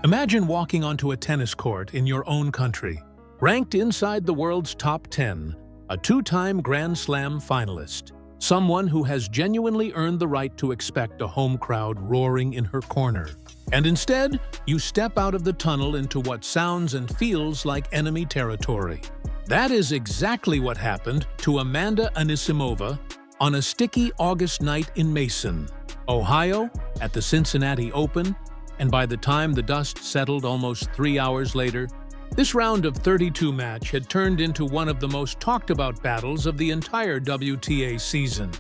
Imagine walking onto a tennis court in your own country, ranked inside the world's top 10, a two-time Grand Slam finalist, someone who has genuinely earned the right to expect a home crowd roaring in her corner. And instead, you step out of the tunnel into what sounds and feels like enemy territory. That is exactly what happened to Amanda Anisimova on a sticky August night in Mason, Ohio, at the Cincinnati Open, and by the time the dust settled almost 3 hours later, this round of 32 match had turned into one of the most talked-about battles of the entire WTA season.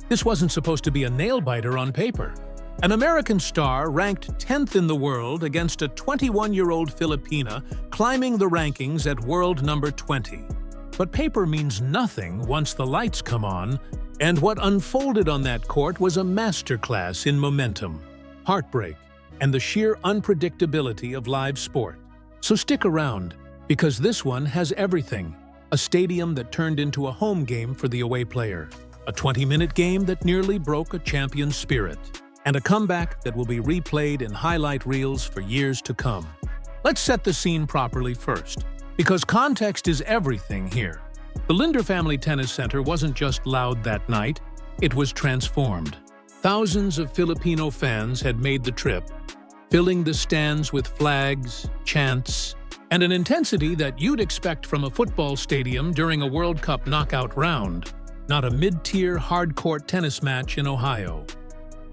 This wasn't supposed to be a nail-biter on paper. An American star ranked 10th in the world against a 21-year-old Filipina climbing the rankings at world number 20. But paper means nothing once the lights come on, and what unfolded on that court was a masterclass in momentum, heartbreak, and the sheer unpredictability of live sport. So stick around, because this one has everything. A stadium that turned into a home game for the away player, a 20-minute game that nearly broke a champion's spirit, and a comeback that will be replayed in highlight reels for years to come. Let's set the scene properly first, because context is everything here. The Linder Family Tennis Center wasn't just loud that night, it was transformed. Thousands of Filipino fans had made the trip, filling the stands with flags, chants, and an intensity that you'd expect from a football stadium during a World Cup knockout round, not a mid-tier hard-court tennis match in Ohio.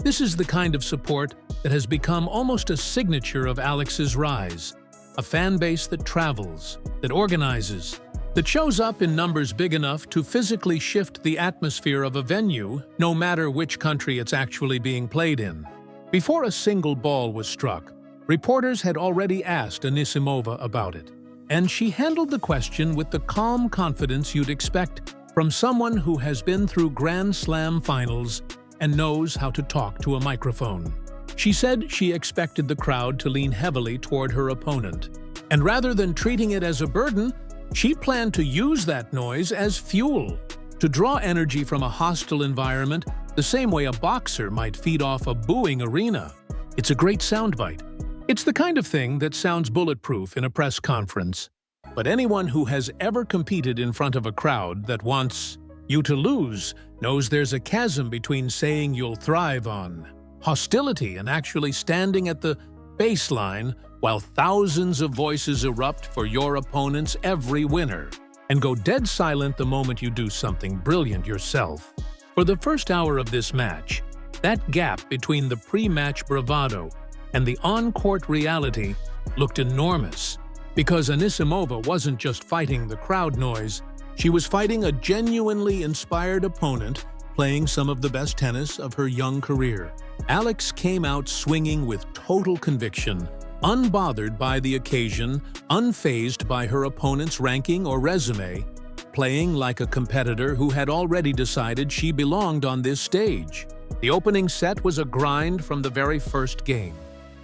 This is the kind of support that has become almost a signature of Alex's rise, a fan base that travels, that organizes, that shows up in numbers big enough to physically shift the atmosphere of a venue, no matter which country it's actually being played in. Before a single ball was struck, reporters had already asked Anisimova about it, and she handled the question with the calm confidence you'd expect from someone who has been through Grand Slam finals and knows how to talk to a microphone. She said she expected the crowd to lean heavily toward her opponent, and rather than treating it as a burden, she planned to use that noise as fuel, to draw energy from a hostile environment the same way a boxer might feed off a booing arena. It's a great soundbite. It's the kind of thing that sounds bulletproof in a press conference. But anyone who has ever competed in front of a crowd that wants you to lose knows there's a chasm between saying you'll thrive on hostility and actually standing at the baseline while thousands of voices erupt for your opponent's every winner and go dead silent the moment you do something brilliant yourself. For the first hour of this match, that gap between the pre-match bravado and the on-court reality looked enormous, because Anisimova wasn't just fighting the crowd noise, she was fighting a genuinely inspired opponent playing some of the best tennis of her young career. Alex came out swinging with total conviction, unbothered by the occasion, unfazed by her opponent's ranking or resume, playing like a competitor who had already decided she belonged on this stage. The opening set was a grind from the very first game,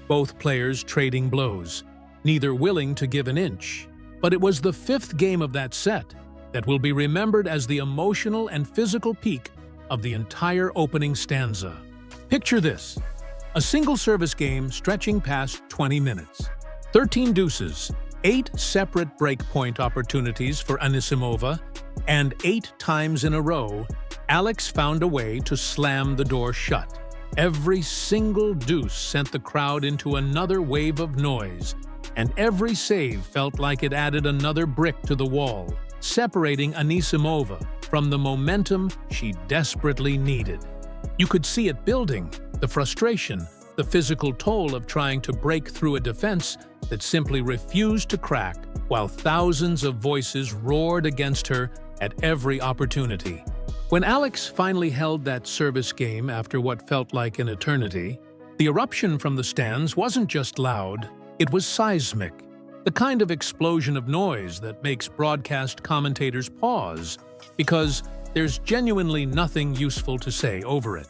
both players trading blows, neither willing to give an inch. But it was the fifth game of that set that will be remembered as the emotional and physical peak of the entire opening stanza. Picture this: a single-service game stretching past 20 minutes. 13 deuces, 8 separate breakpoint opportunities for Anisimova, and 8 times in a row, Alex found a way to slam the door shut. Every single deuce sent the crowd into another wave of noise, and every save felt like it added another brick to the wall, separating Anisimova from the momentum she desperately needed. You could see it building, the frustration, the physical toll of trying to break through a defense that simply refused to crack, while thousands of voices roared against her at every opportunity. When Alex finally held that service game after what felt like an eternity, the eruption from the stands wasn't just loud, it was seismic, the kind of explosion of noise that makes broadcast commentators pause, because there's genuinely nothing useful to say over it.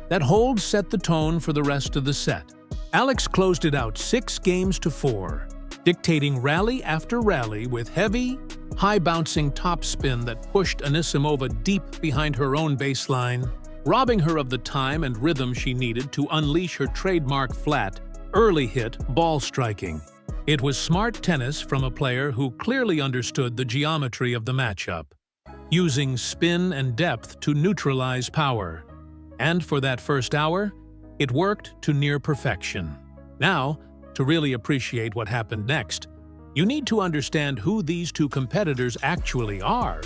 That hold set the tone for the rest of the set. Alex closed it out 6-4, dictating rally after rally with heavy, high-bouncing topspin that pushed Anisimova deep behind her own baseline, robbing her of the time and rhythm she needed to unleash her trademark flat early hit ball striking. It was smart tennis from a player who clearly understood the geometry of the matchup, using spin and depth to neutralize power. And for that first hour, it worked to near perfection. Now, to really appreciate what happened next, you need to understand who these two competitors actually are,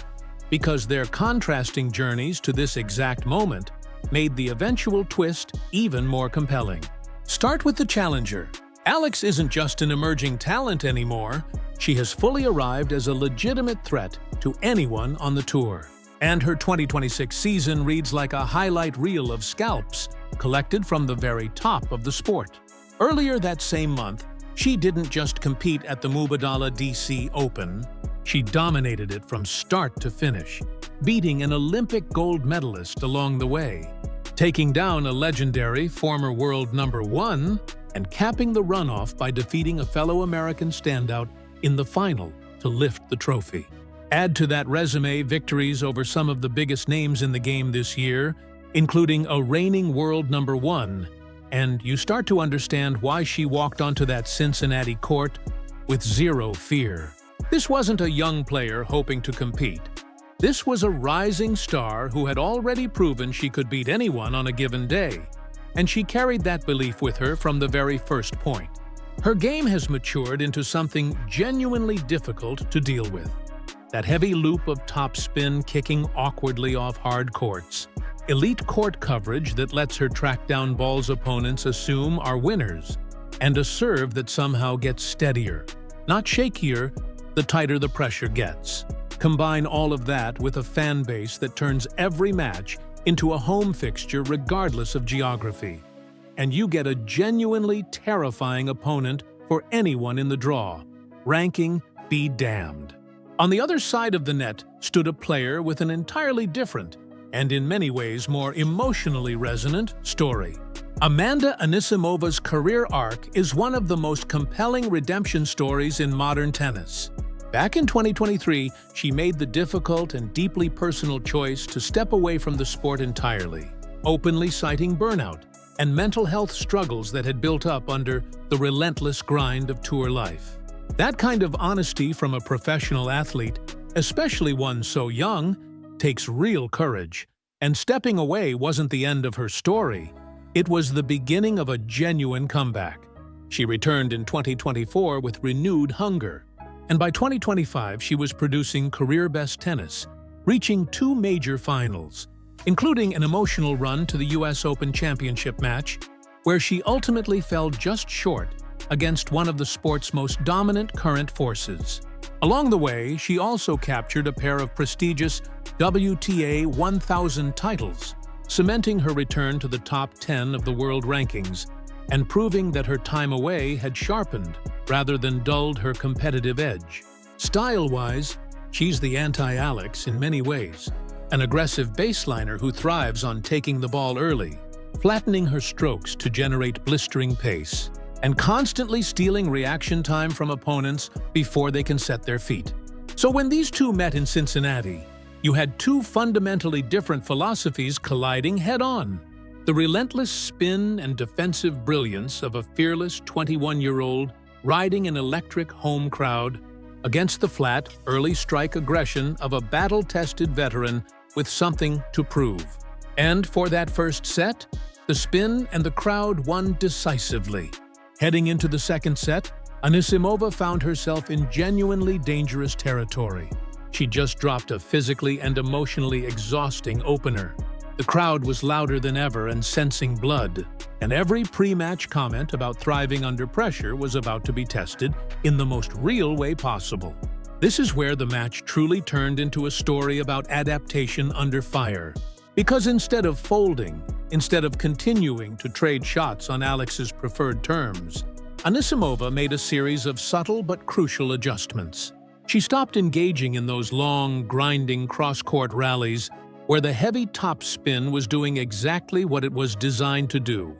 because their contrasting journeys to this exact moment made the eventual twist even more compelling. Start with the challenger. Alex isn't just an emerging talent anymore. She has fully arrived as a legitimate threat to anyone on the tour. And her 2026 season reads like a highlight reel of scalps collected from the very top of the sport. Earlier that same month, she didn't just compete at the Mubadala DC Open, she dominated it from start to finish, beating an Olympic gold medalist along the way, taking down a legendary former world #1 and capping the runoff by defeating a fellow American standout in the final to lift the trophy. Add to that resume victories over some of the biggest names in the game this year, including a reigning world #1, and you start to understand why she walked onto that Cincinnati court with zero fear. This wasn't a young player hoping to compete. This was a rising star who had already proven she could beat anyone on a given day, and she carried that belief with her from the very first point. Her game has matured into something genuinely difficult to deal with. That heavy loop of topspin kicking awkwardly off hard courts, elite court coverage that lets her track down balls opponents assume are winners, and a serve that somehow gets steadier, not shakier, the tighter the pressure gets. Combine all of that with a fan base that turns every match into a home fixture regardless of geography, and you get a genuinely terrifying opponent for anyone in the draw. Ranking be damned. On the other side of the net stood a player with an entirely different, and in many ways more emotionally resonant, story. Amanda Anisimova's career arc is one of the most compelling redemption stories in modern tennis. Back in 2023, she made the difficult and deeply personal choice to step away from the sport entirely, openly citing burnout and mental health struggles that had built up under the relentless grind of tour life. That kind of honesty from a professional athlete, especially one so young, takes real courage. And stepping away wasn't the end of her story. It was the beginning of a genuine comeback. She returned in 2024 with renewed hunger. And by 2025, she was producing career-best tennis, reaching 2 major finals, including an emotional run to the US Open Championship match, where she ultimately fell just short against one of the sport's most dominant current forces. Along the way, she also captured a pair of prestigious WTA 1000 titles, cementing her return to the top 10 of the world rankings and proving that her time away had sharpened rather than dulled her competitive edge. Style-wise, she's the anti-Alex in many ways, an aggressive baseliner who thrives on taking the ball early, flattening her strokes to generate blistering pace, and constantly stealing reaction time from opponents before they can set their feet. So when these two met in Cincinnati, you had 2 fundamentally different philosophies colliding head-on. The relentless spin and defensive brilliance of a fearless 21-year-old riding an electric home crowd against the flat, early strike aggression of a battle-tested veteran with something to prove. And for that first set, the spin and the crowd won decisively. Heading into the second set, Anisimova found herself in genuinely dangerous territory. She just dropped a physically and emotionally exhausting opener. The crowd was louder than ever and sensing blood, and every pre-match comment about thriving under pressure was about to be tested in the most real way possible. This is where the match truly turned into a story about adaptation under fire. Because instead of folding, instead of continuing to trade shots on Alex's preferred terms, Anisimova made a series of subtle but crucial adjustments. She stopped engaging in those long, grinding cross-court rallies where the heavy topspin was doing exactly what it was designed to do.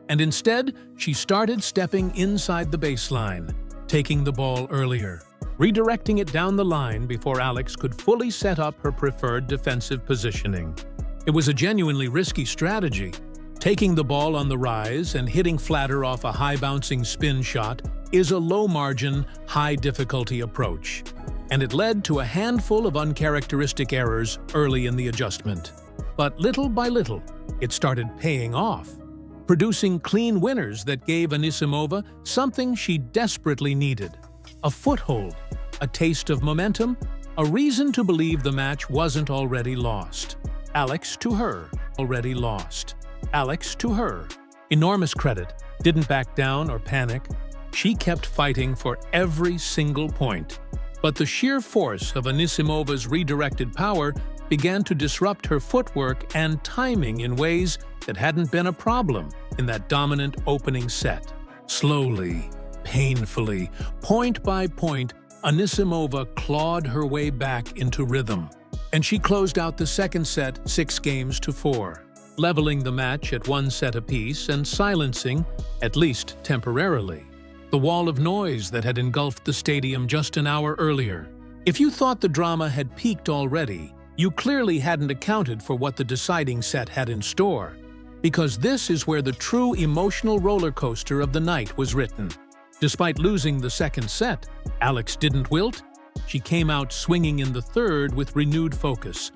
And instead, she started stepping inside the baseline, taking the ball earlier, redirecting it down the line before Alex could fully set up her preferred defensive positioning. It was a genuinely risky strategy, Taking the ball on the rise and hitting flatter off a high-bouncing spin shot is a low-margin, high-difficulty approach, and it led to a handful of uncharacteristic errors early in the adjustment. But little by little, it started paying off, producing clean winners that gave Anisimova something she desperately needed: a foothold, a taste of momentum, a reason to believe the match wasn't already lost. Alex to her, already lost. Alex to her. Enormous credit, didn't back down or panic. She kept fighting for every single point. But the sheer force of Anisimova's redirected power began to disrupt her footwork and timing in ways that hadn't been a problem in that dominant opening set. Slowly, painfully, point by point, Anisimova clawed her way back into rhythm. And she closed out the second set 6-4, leveling the match at 1 set apiece and silencing, at least temporarily, the wall of noise that had engulfed the stadium just an hour earlier. If you thought the drama had peaked already, you clearly hadn't accounted for what the deciding set had in store, because this is where the true emotional roller coaster of the night was written. Despite losing the second set, Alex didn't wilt. She came out swinging in the third with renewed focus,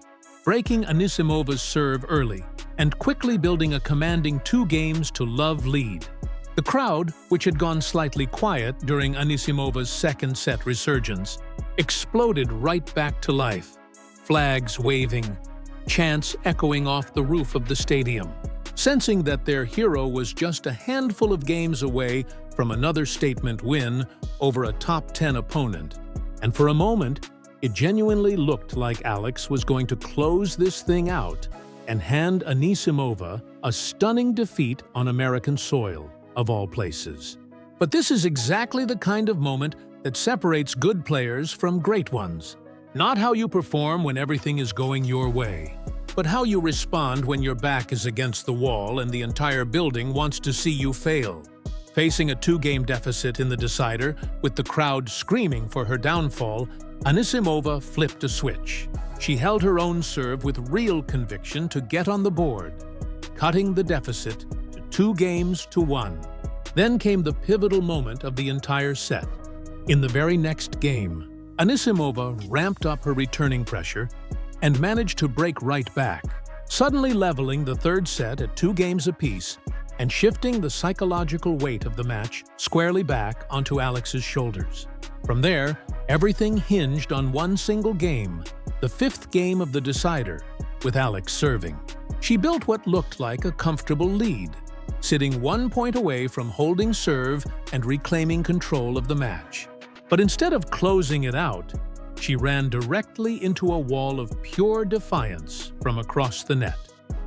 breaking Anisimova's serve early and quickly building a commanding 2-to-love lead. The crowd, which had gone slightly quiet during Anisimova's second set resurgence, exploded right back to life, flags waving, chants echoing off the roof of the stadium, sensing that their hero was just a handful of games away from another statement win over a top 10 opponent. And for a moment, it genuinely looked like Alex was going to close this thing out and hand Anisimova a stunning defeat on American soil, of all places. But this is exactly the kind of moment that separates good players from great ones. Not how you perform when everything is going your way, but how you respond when your back is against the wall and the entire building wants to see you fail. Facing a 2-game deficit in the decider, with the crowd screaming for her downfall, Anisimova flipped a switch. She held her own serve with real conviction to get on the board, cutting the deficit to 2-1. Then came the pivotal moment of the entire set. In the very next game, Anisimova ramped up her returning pressure and managed to break right back, suddenly leveling the third set at 2 games apiece and shifting the psychological weight of the match squarely back onto Alex's shoulders. From there, everything hinged on one single game, the 5th game of the decider, with Alex serving. She built what looked like a comfortable lead, sitting 1 point away from holding serve and reclaiming control of the match. But instead of closing it out, she ran directly into a wall of pure defiance from across the net.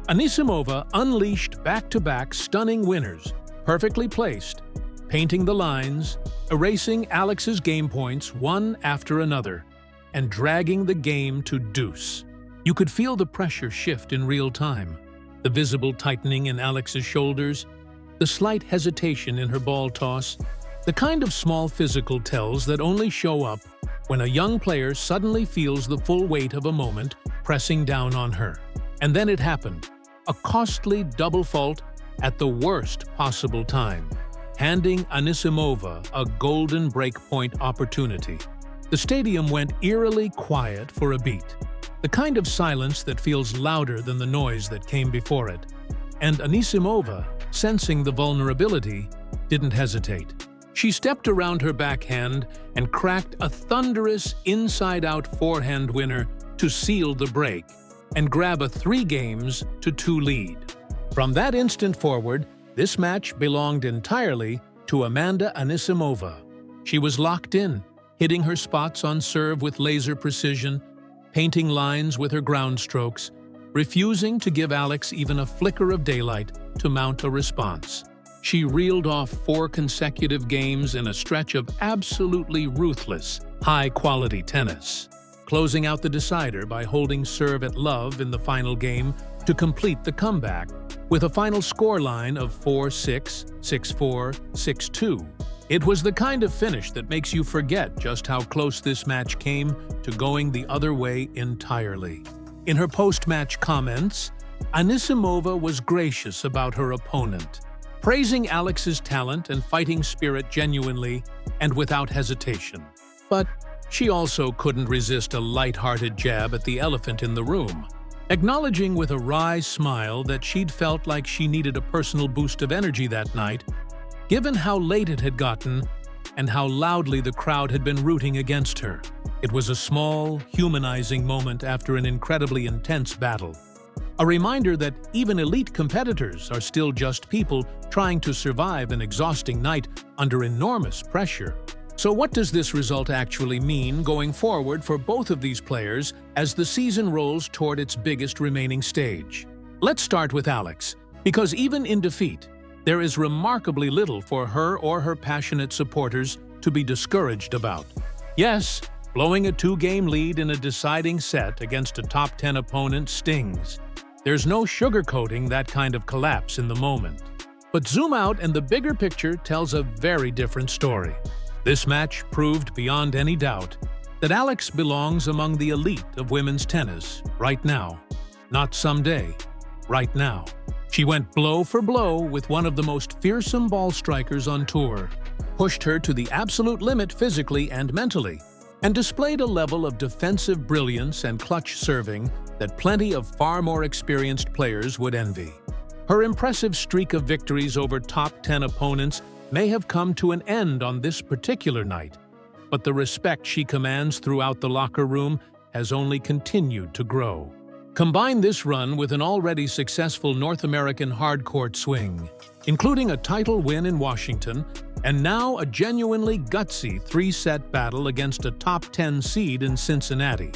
Anisimova unleashed back-to-back stunning winners, perfectly placed, painting the lines, erasing Alex's game points one after another, and dragging the game to deuce. You could feel the pressure shift in real time, the visible tightening in Alex's shoulders, the slight hesitation in her ball toss, the kind of small physical tells that only show up when a young player suddenly feels the full weight of a moment pressing down on her. And then it happened. A costly double fault at the worst possible time, handing Anisimova a golden breakpoint opportunity. The stadium went eerily quiet for a beat, the kind of silence that feels louder than the noise that came before it. And Anisimova, sensing the vulnerability, didn't hestate. She stepped around her backhand and cracked a thunderous inside-out forehand winner to seal the break and grab a 3-2 lead. From that instant forward, this match belonged entirely to Amanda Anisimova. She was locked in, hitting her spots on serve with laser precision, painting lines with her ground strokes, refusing to give Alex even a flicker of daylight to mount a response. She reeled off 4 consecutive games in a stretch of absolutely ruthless, high-quality tennis, closing out the decider by holding serve at love in the final game to complete the comeback, with a final scoreline of 4-6, 6-4, 6-2. It was the kind of finish that makes you forget just how close this match came to going the other way entirely. In her post-match comments, Anisimova was gracious about her opponent, praising Alex's talent and fighting spirit genuinely and without hesitation. But she also couldn't resist a light-hearted jab at the elephant in the room, acknowledging with a wry smile that she'd felt like she needed a personal boost of energy that night, given how late it had gotten and how loudly the crowd had been rooting against her. It was a small, humanizing moment after an incredibly intense battle. A reminder that even elite competitors are still just people trying to survive an exhausting night under enormous pressure. So what does this result actually mean going forward for both of these players as the season rolls toward its biggest remaining stage? Let's start with Alex, because even in defeat, there is remarkably little for her or her passionate supporters to be discouraged about. Yes, blowing a 2-game lead in a deciding set against a top 10 opponent stings. There's no sugarcoating that kind of collapse in the moment. But zoom out and the bigger picture tells a very different story. This match proved beyond any doubt that Alex belongs among the elite of women's tennis right now. Not someday, right now. She went blow for blow with one of the most fearsome ball strikers on tour, pushed her to the absolute limit physically and mentally, and displayed a level of defensive brilliance and clutch serving that plenty of far more experienced players would envy. Her impressive streak of victories over top 10 opponents may have come to an end on this particular night, but the respect she commands throughout the locker room has only continued to grow. Combine this run with an already successful North American hardcourt swing, including a title win in Washington, and now a genuinely gutsy 3-set battle against a top 10 seed in Cincinnati.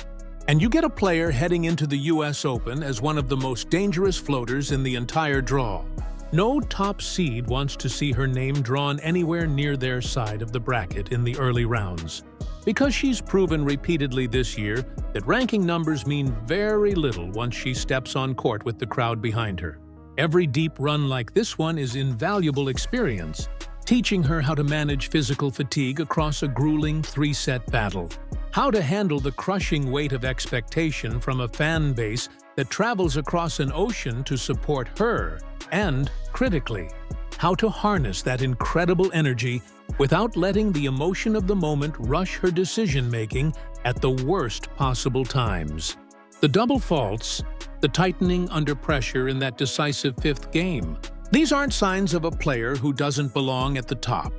And you get a player heading into the US Open as one of the most dangerous floaters in the entire draw. No top seed wants to see her name drawn anywhere near their side of the bracket in the early rounds, because she's proven repeatedly this year that ranking numbers mean very little once she steps on court with the crowd behind her. Every deep run like this one is invaluable experience, teaching her how to manage physical fatigue across a grueling 3-set battle, how to handle the crushing weight of expectation from a fan base that travels across an ocean to support her, and, critically, how to harness that incredible energy without letting the emotion of the moment rush her decision-making at the worst possible times. The double faults, the tightening under pressure in that decisive 5th game, these aren't signs of a player who doesn't belong at the top.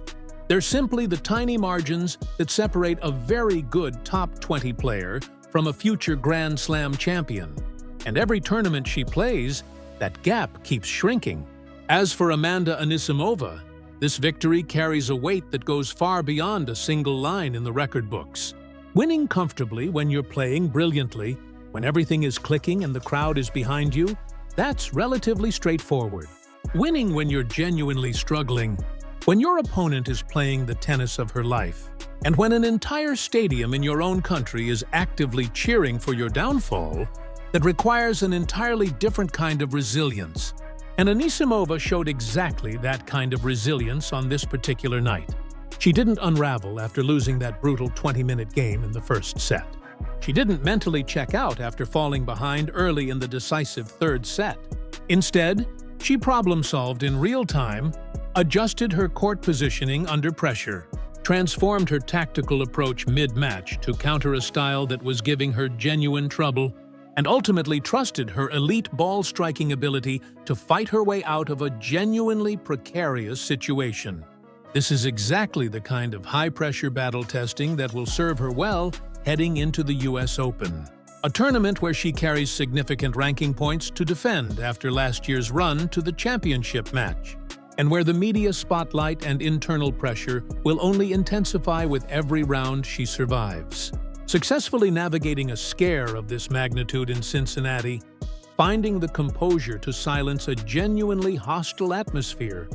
They're simply the tiny margins that separate a very good top 20 player from a future Grand Slam champion. And every tournament she plays, that gap keeps shrinking. As for Amanda Anisimova, this victory carries a weight that goes far beyond a single line in the record books. Winning comfortably when you're playing brilliantly, when everything is clicking and the crowd is behind you, that's relatively straightforward. Winning when you're genuinely struggling, when your opponent is playing the tennis of her life, and when an entire stadium in your own country is actively cheering for your downfall, that requires an entirely different kind of resilience. And Anisimova showed exactly that kind of resilience on this particular night. She didn't unravel after losing that brutal 20-minute game in the first set. She didn't mentally check out after falling behind early in the decisive 3rd set. Instead, she problem-solved in real time, adjusted her court positioning under pressure, transformed her tactical approach mid-match to counter a style that was giving her genuine trouble, and ultimately trusted her elite ball-striking ability to fight her way out of a genuinely precarious situation. This is exactly the kind of high-pressure battle testing that will serve her well heading into the US Open, a tournament where she carries significant ranking points to defend after last year's run to the championship match, and where the media spotlight and internal pressure will only intensify with every round she survives. Successfully navigating a scare of this magnitude in Cincinnati, finding the composure to silence a genuinely hostile atmosphere,